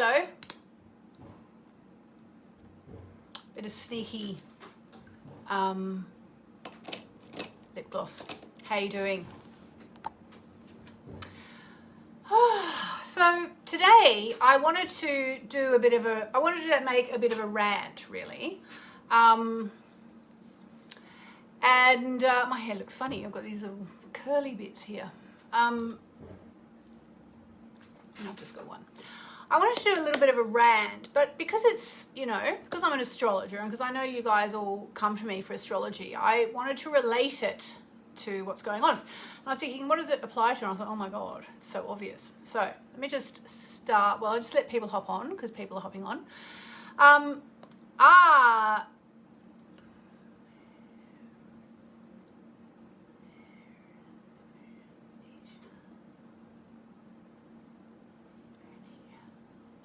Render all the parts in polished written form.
Hello. Bit of sneaky lip gloss. How you doing? So today I wanted to do a bit of a, I wanted to make a bit of a rant really. And my hair looks funny. I've got these little curly bits here. I've just got one. I wanted to do a little bit of a rant, but because it's, you know, because I'm an astrologer and because I know you guys all come to me for astrology, I wanted to relate it to what's going on. And I was thinking, what does it apply to? And I thought, oh my God, it's so obvious. So let me just start. Well, I'll just let people hop on because people are hopping on.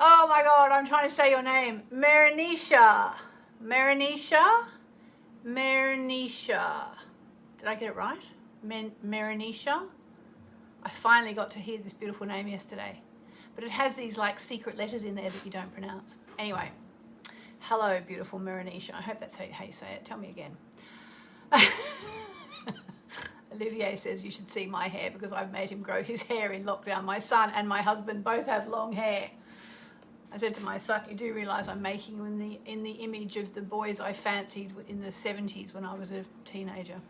Oh my God, I'm trying to say your name. Marinisha. Marinisha? Marinisha. Did I get it right? Marinisha? I finally got to hear this beautiful name yesterday. But it has these like secret letters in there that you don't pronounce. Anyway, hello, beautiful Marinisha. I hope that's how you say it. Tell me again. Olivier says you should see my hair because I've made him grow his hair in lockdown. My son and my husband both have long hair. I said to my son, you do realise I'm making him in the image of the boys I fancied in the 70s when I was a teenager.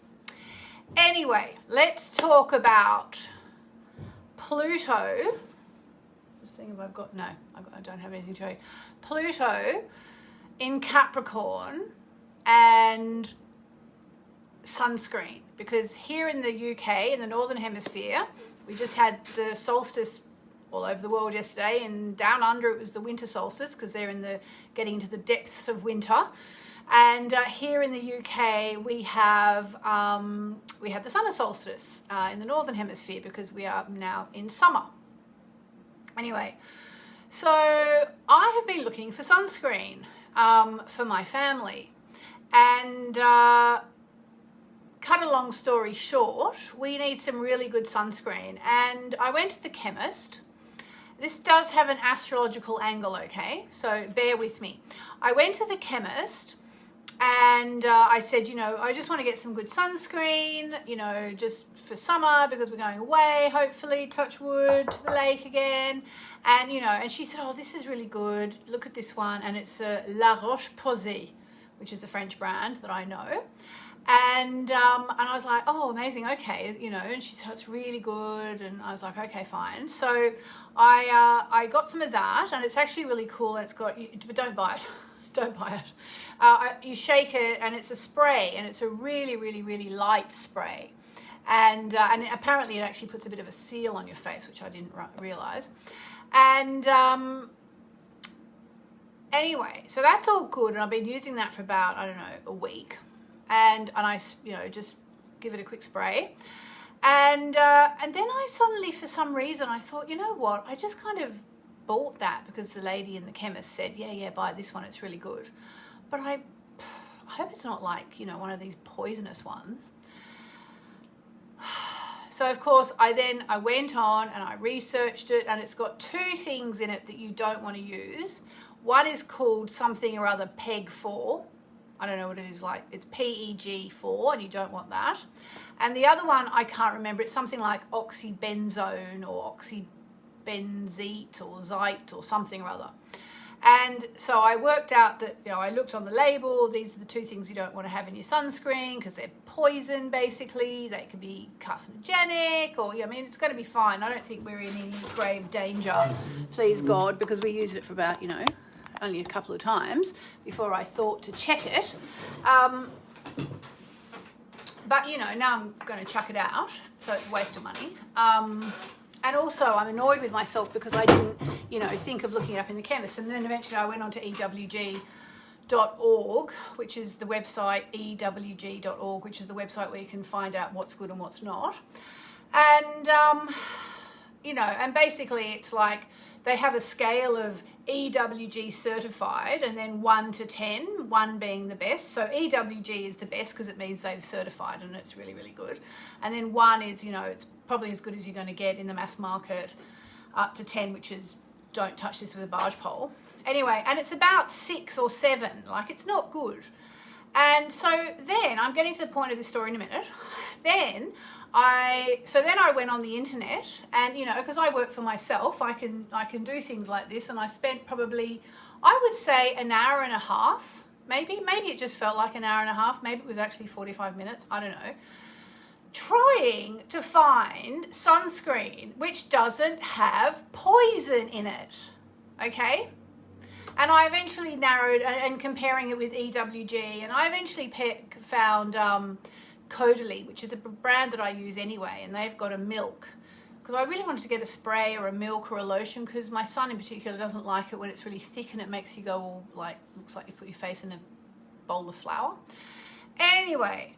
Anyway, let's talk about Pluto. Just seeing if I've got, no, I don't have anything to show you. Pluto in Capricorn and sunscreen. Because here in the UK, in the Northern Hemisphere, we just had the solstice all over the world yesterday, and down under it was the winter solstice because they're getting into the depths of winter. And here in the UK we have the summer solstice in the Northern Hemisphere because we are now in summer. Anyway, so I have been looking for sunscreen for my family, and cut a long story short, we need some really good sunscreen. And I went to the chemist. This does have an astrological angle, okay? So bear with me. I went to the chemist and I said, you know, I just want to get some good sunscreen, you know, just for summer because we're going away, hopefully, touch wood, to the lake again. And, you know, and she said, oh, this is really good. Look at this one. And it's La Roche-Posay, which is a French brand that I know. And I was like, oh, amazing, okay, you know, and she said, it's really good, and I was like, okay, fine. So I got some of that, and it's actually really cool, and it's got, but don't buy it, don't buy it. You shake it, and it's a spray, and it's a really, really, really light spray. And apparently it actually puts a bit of a seal on your face, which I didn't realise. And anyway, so that's all good, and I've been using that for about, I don't know, a week. And I, you know, just give it a quick spray. And then I suddenly, for some reason, I thought, you know what, I just kind of bought that because the lady in the chemist said, yeah, buy this one, it's really good. But I hope it's not like, you know, one of these poisonous ones. So, of course, I went on and I researched it, and it's got two things in it that you don't want to use. One is called something or other PEG-4. I don't know what it is like. It's PEG-4, and you don't want that. And the other one, I can't remember. It's something like oxybenzone or oxybenzete or zite or something or other. And so I worked out that, you know, I looked on the label. These are the two things you don't want to have in your sunscreen because they're poison, basically. They can be carcinogenic, or, I mean, it's going to be fine. I don't think we're in any grave danger, please God, because we used it for about, you know, only a couple of times before I thought to check it. But, you know, now I'm going to chuck it out, so it's a waste of money. And also I'm annoyed with myself because I didn't, you know, think of looking it up in the chemist. And then eventually I went on to ewg.org, which is the website, ewg.org, which is the website where you can find out what's good and what's not. And, you know, and basically it's like they have a scale of EWG certified, and then 1 to 10, 1 being the best. So EWG is the best because it means they've certified and it's really, really good. And then 1 is, you know, it's probably as good as you're going to get in the mass market, up to 10, which is don't touch this with a barge pole. Anyway, and it's about 6 or 7, like it's not good. And so then, I'm getting to the point of this story in a minute. Then I went on the internet, and you know, because I work for myself, I can do things like this, and I spent probably, I would say, an hour and a half, maybe it just felt like an hour and a half, maybe it was actually 45 minutes, I don't know, trying to find sunscreen which doesn't have poison in it, okay? And I eventually narrowed, and comparing it with EWG, and I eventually found Caudalie, which is a brand that I use anyway, and they've got a milk, because I really wanted to get a spray or a milk or a lotion, because my son in particular doesn't like it when it's really thick and it makes you go all like, looks like you put your face in a bowl of flour. Anyway,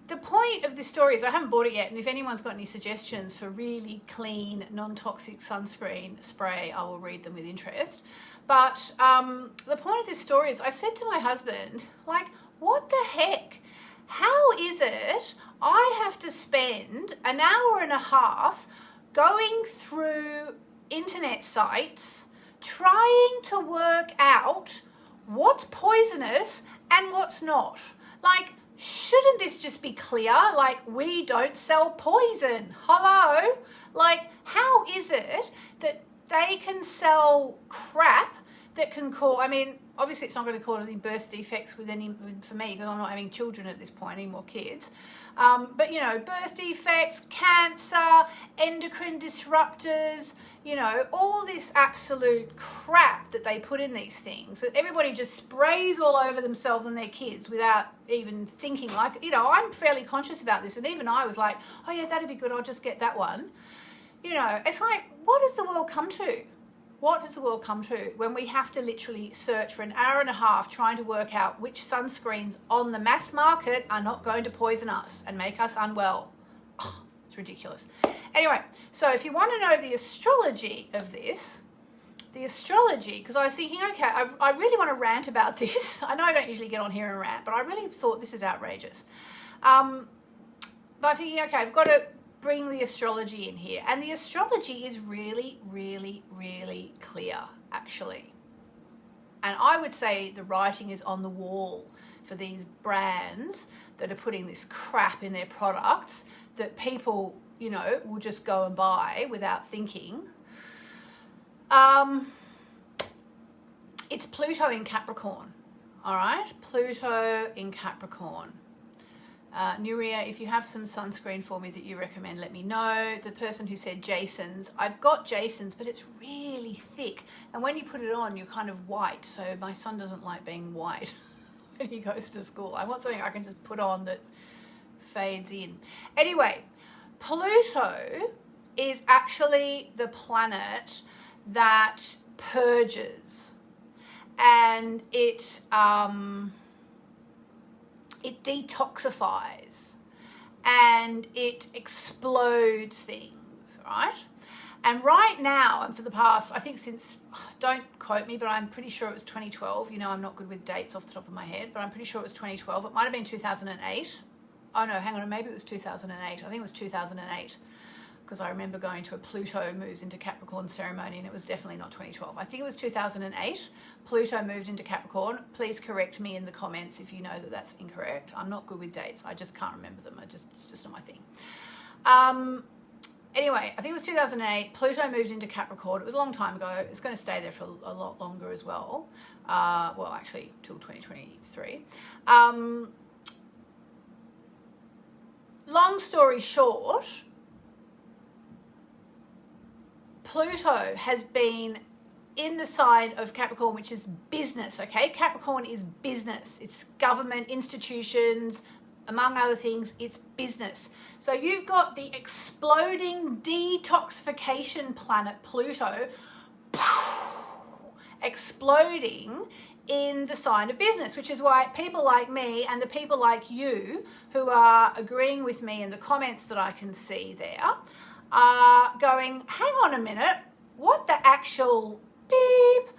the point of this story is I haven't bought it yet, and if anyone's got any suggestions for really clean, non-toxic sunscreen spray, I will read them with interest. But the point of this story is I said to my husband, like, what the heck? How is it I have to spend an hour and a half going through internet sites trying to work out what's poisonous and what's not? Like, shouldn't this just be clear? Like, we don't sell poison. Hello? Like, how is it that they can sell crap that can cause, I mean, obviously it's not going to cause any birth defects for me, because I'm not having children at this point, any more kids. But, you know, birth defects, cancer, endocrine disruptors, you know, all this absolute crap that they put in these things that everybody just sprays all over themselves and their kids without even thinking. Like, you know, I'm fairly conscious about this, and even I was like, oh yeah, that'd be good, I'll just get that one. You know, it's like, what does the world come to? What does the world come to when we have to literally search for an hour and a half trying to work out which sunscreens on the mass market are not going to poison us and make us unwell? Oh, it's ridiculous. Anyway, so if you want to know the astrology of this, because I was thinking, okay, I really want to rant about this. I know I don't usually get on here and rant, but I really thought this is outrageous. But thinking, okay, I've got to bring the astrology in here, and the astrology is really, really, really clear, actually. And I would say the writing is on the wall for these brands that are putting this crap in their products that people, you know, will just go and buy without thinking. It's Pluto in Capricorn, all right? Pluto in Capricorn. Nuria, if you have some sunscreen for me that you recommend, let me know. The person who said Jason's, I've got Jason's, but it's really thick. And when you put it on, you're kind of white. So my son doesn't like being white when he goes to school. I want something I can just put on that fades in. Anyway, Pluto is actually the planet that purges. And it detoxifies and it explodes things, right? And right now, and for the past, I think since, don't quote me, but I'm pretty sure it was 2012. You know, I'm not good with dates off the top of my head, but I'm pretty sure it was 2012. It might have been 2008. Oh no, hang on, maybe it was 2008. I think it was 2008. Because I remember going to a Pluto moves into Capricorn ceremony, and it was definitely not 2012. I think it was 2008. Pluto moved into Capricorn. Please correct me in the comments if you know that that's incorrect. I'm not good with dates. I just can't remember them. It's just not my thing. Anyway, I think it was 2008. Pluto moved into Capricorn. It was a long time ago. It's going to stay there for a lot longer as well. Well, actually, till 2023. Long story short, Pluto has been in the sign of Capricorn, which is business, okay? Capricorn is business. It's government, institutions, among other things, it's business. So you've got the exploding detoxification planet Pluto exploding in the sign of business, which is why people like me and the people like you who are agreeing with me in the comments that I can see there are going, hang on a minute, what the actual beep?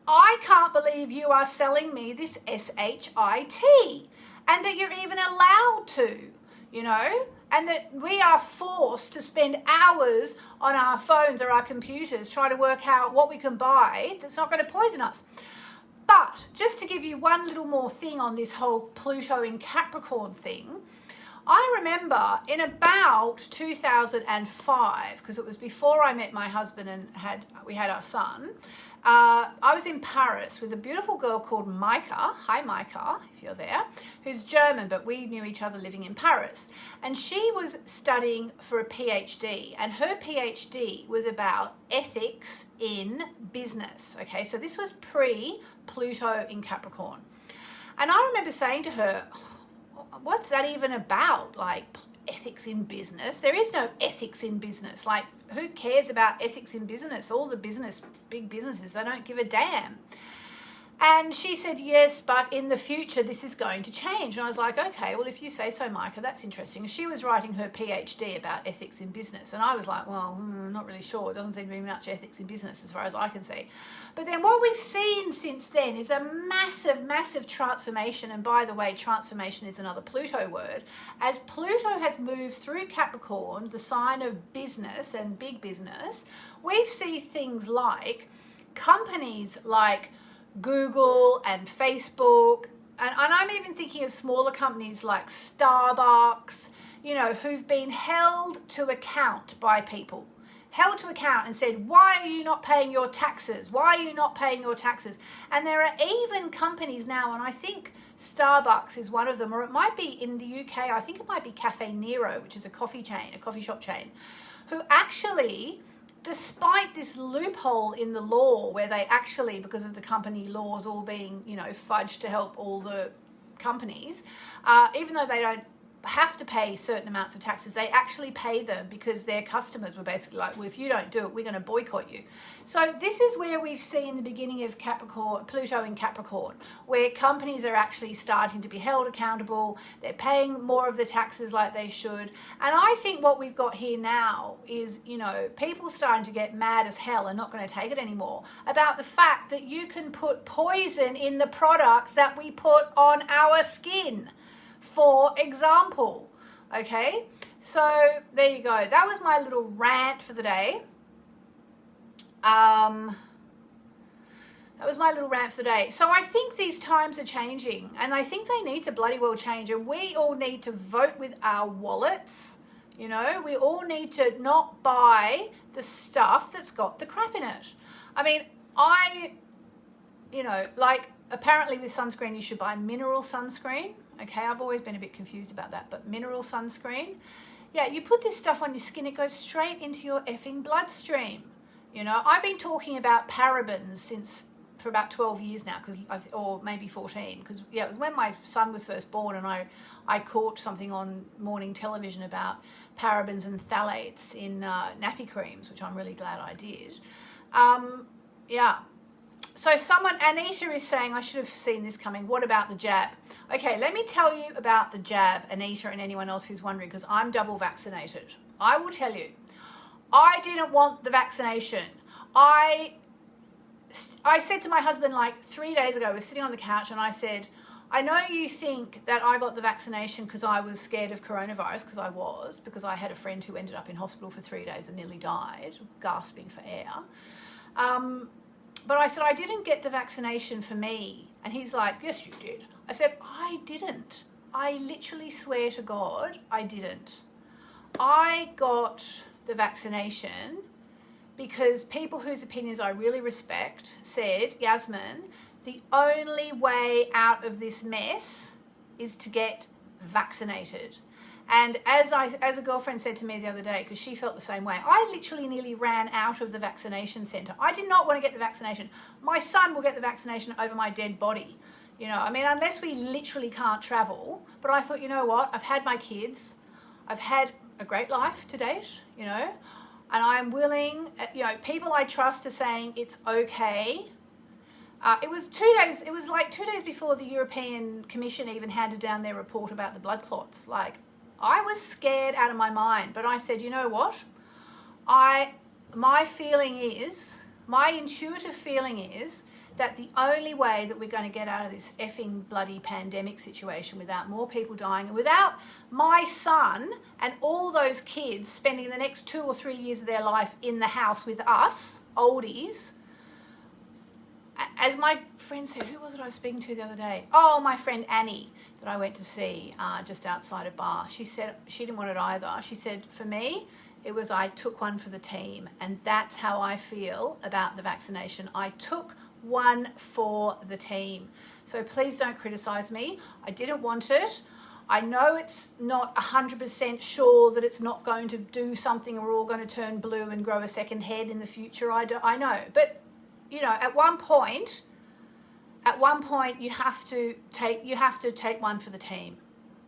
I can't believe you are selling me this SHIT and that you're even allowed to, you know? and that we are forced to spend hours on our phones or our computers trying to work out what we can buy that's not going to poison us. But just to give you one little more thing on this whole Pluto in Capricorn thing, I remember in about 2005, because it was before I met my husband and we had our son, I was in Paris with a beautiful girl called Micah. Hi, Micah, if you're there, who's German, but we knew each other living in Paris. And she was studying for a PhD, and her PhD was about ethics in business. Okay, so this was pre-Pluto in Capricorn. And I remember saying to her, what's that even about? Like, ethics in business? There is no ethics in business. Like, who cares about ethics in business? All the big businesses, they don't give a damn. And she said, yes, but in the future, this is going to change. And I was like, okay, well, if you say so, Micah, that's interesting. And she was writing her PhD about ethics in business. And I was like, well, not really sure. It doesn't seem to be much ethics in business as far as I can see. But then what we've seen since then is a massive, massive transformation. And by the way, transformation is another Pluto word. As Pluto has moved through Capricorn, the sign of business and big business, we've seen things like companies like Google and Facebook, and I'm even thinking of smaller companies like Starbucks, you know, who've been held to account by people. Held to account and said, why are you not paying your taxes? Why are you not paying your taxes? And there are even companies now, and I think Starbucks is one of them, or it might be in the UK, I think it might be Cafe Nero, which is a coffee shop chain, who actually, despite this loophole in the law where they actually, because of the company laws all being, you know, fudged to help all the companies, even though they don't have to pay certain amounts of taxes, they actually pay them because their customers were basically like, well, if you don't do it, we're going to boycott you. So this is where we've seen the beginning of Capricorn, Pluto in Capricorn, where companies are actually starting to be held accountable. They're paying more of the taxes like they should. And I think what we've got here now is, you know, people starting to get mad as hell and not going to take it anymore about the fact that you can put poison in the products that we put on our skin. For example, okay, so there you go. That was my little rant for the day. That was my little rant for the day. So I think these times are changing, and I think they need to bloody well change, and we all need to vote with our wallets. You know, we all need to not buy the stuff that's got the crap in it. I mean, like apparently with sunscreen, you should buy mineral sunscreen. Okay, I've always been a bit confused about that, but mineral sunscreen, yeah, you put this stuff on your skin, it goes straight into your effing bloodstream. You know, I've been talking about parabens for about 12 years now, or maybe 14, because yeah, it was when my son was first born, and I caught something on morning television about parabens and phthalates in nappy creams, which I'm really glad I did. Yeah. So Anita is saying, I should have seen this coming. What about the jab? Okay, let me tell you about the jab, Anita, and anyone else who's wondering, because I'm double vaccinated. I will tell you, I didn't want the vaccination. I said to my husband like 3 days ago, we were sitting on the couch, and I said, I know you think that I got the vaccination because I was scared of coronavirus, because I had a friend who ended up in hospital for 3 days and nearly died, gasping for air. But I said, I didn't get the vaccination for me. And he's like, yes, you did. I said, I didn't. I literally swear to God, I didn't. I got the vaccination because people whose opinions I really respect said, Yasmin, the only way out of this mess is to get vaccinated. And as a girlfriend said to me the other day, because she felt the same way, I literally nearly ran out of the vaccination centre. I did not want to get the vaccination. My son will get the vaccination over my dead body. You know, I mean, unless we literally can't travel. But I thought, you know what? I've had my kids. I've had a great life to date, you know. And I'm willing, you know, people I trust are saying it's okay. It was like 2 days before the European Commission even handed down their report about the blood clots. Like, I was scared out of my mind, but I said, you know what? My intuitive feeling is that the only way that we're going to get out of this effing bloody pandemic situation without more people dying and without my son and all those kids spending the next 2 or 3 years of their life in the house with us, oldies, as my friend said, who was it I was speaking to the other day? Oh, my friend Annie that I went to see just outside of Bath. She said she didn't want it either. She said, for me, it was I took one for the team, and that's how I feel about the vaccination. I took one for the team. So please don't criticize me. I didn't want it. I know it's not 100% sure that it's not going to do something and we're all going to turn blue and grow a second head in the future. I know. But, you know, at one point you have to take one for the team.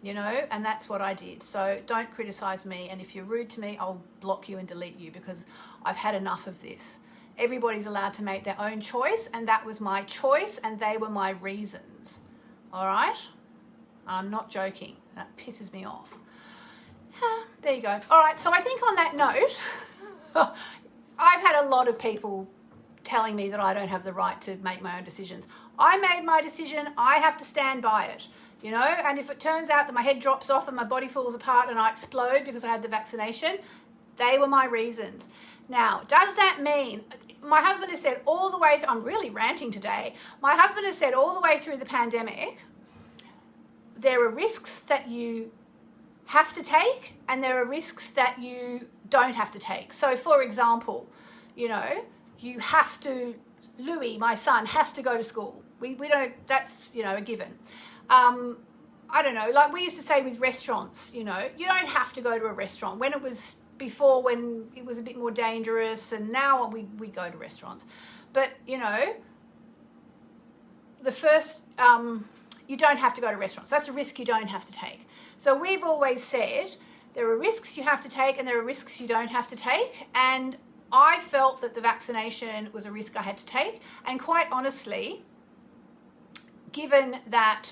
You know, and that's what I did. So don't criticize me. And if you're rude to me, I'll block you and delete you because I've had enough of this. Everybody's allowed to make their own choice, and that was my choice, and they were my reasons. All right? I'm not joking. That pisses me off. There you go. All right, so I think on that note, I've had a lot of people telling me that I don't have the right to make my own decisions. I made my decision. I have to stand by it. You know, and if it turns out that my head drops off and my body falls apart and I explode because I had the vaccination, they were my reasons. Now, does that mean, my husband has said all the way, I'm really ranting today. My husband has said all the way through the pandemic, there are risks that you have to take and there are risks that you don't have to take. So for example, you know, you have to, Louis, my son, has to go to school. We don't, that's, you know, a given. I don't know, like we used to say with restaurants, you know, you don't have to go to a restaurant. When it was before, when it was a bit more dangerous, and now we go to restaurants. But, you know, the first, you don't have to go to restaurants. That's a risk you don't have to take. So we've always said there are risks you have to take and there are risks you don't have to take. And I felt that the vaccination was a risk I had to take. And quite honestly, given that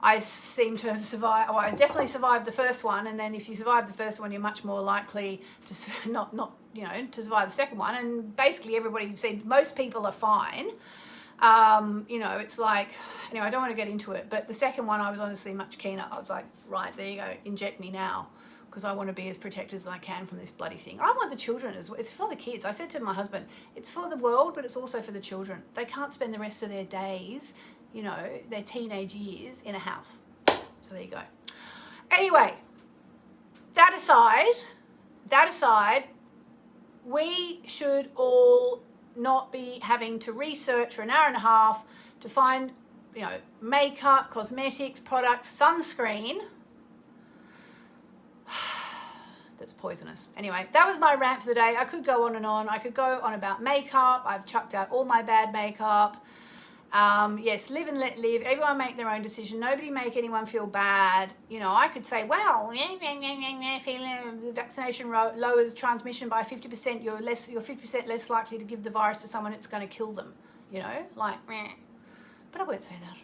I seem to have survived, well, I definitely survived the first one, and then if you survive the first one, you're much more likely to not you know, to survive the second one. And basically everybody said most people are fine. You know, it's like, anyway, I don't want to get into it, but the second one I was honestly much keener. I was like, right, there you go, inject me now, because I want to be as protected as I can from this bloody thing. I want the children as well. It's for the kids. I said to my husband, it's for the world, but it's also for the children. They can't spend the rest of their days, you know, their teenage years in a house. So there you go. Anyway, that aside, we should all not be having to research for an hour and a half to find, you know, makeup, cosmetics, products, sunscreen. That's poisonous. Anyway, that was my rant for the day. I could go on and on. I could go on about makeup. I've chucked out all my bad makeup. Yes, live and let live. Everyone make their own decision. Nobody make anyone feel bad. You know, I could say, well, the vaccination lowers transmission by 50%. You're 50% less likely to give the virus to someone it's going to kill them. You know, like, but I won't say that.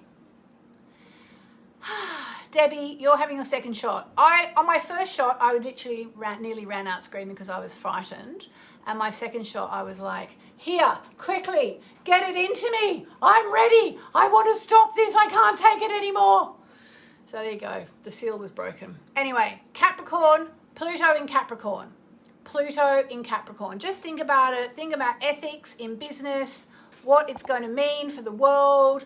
Debbie, you're having your second shot. On my first shot, I literally nearly ran out screaming because I was frightened. And my second shot, I was like, here, quickly, get it into me. I'm ready. I want to stop this. I can't take it anymore. So there you go. The seal was broken. Anyway, Capricorn, Pluto in Capricorn. Pluto in Capricorn. Just think about it. Think about ethics in business, what it's going to mean for the world.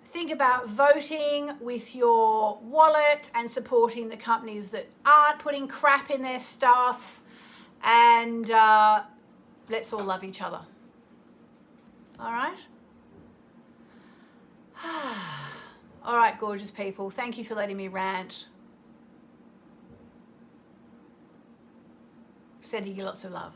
Think about voting with your wallet and supporting the companies that aren't putting crap in their stuff. And let's all love each other. All right? All right, gorgeous people. Thank you for letting me rant. Sending you lots of love.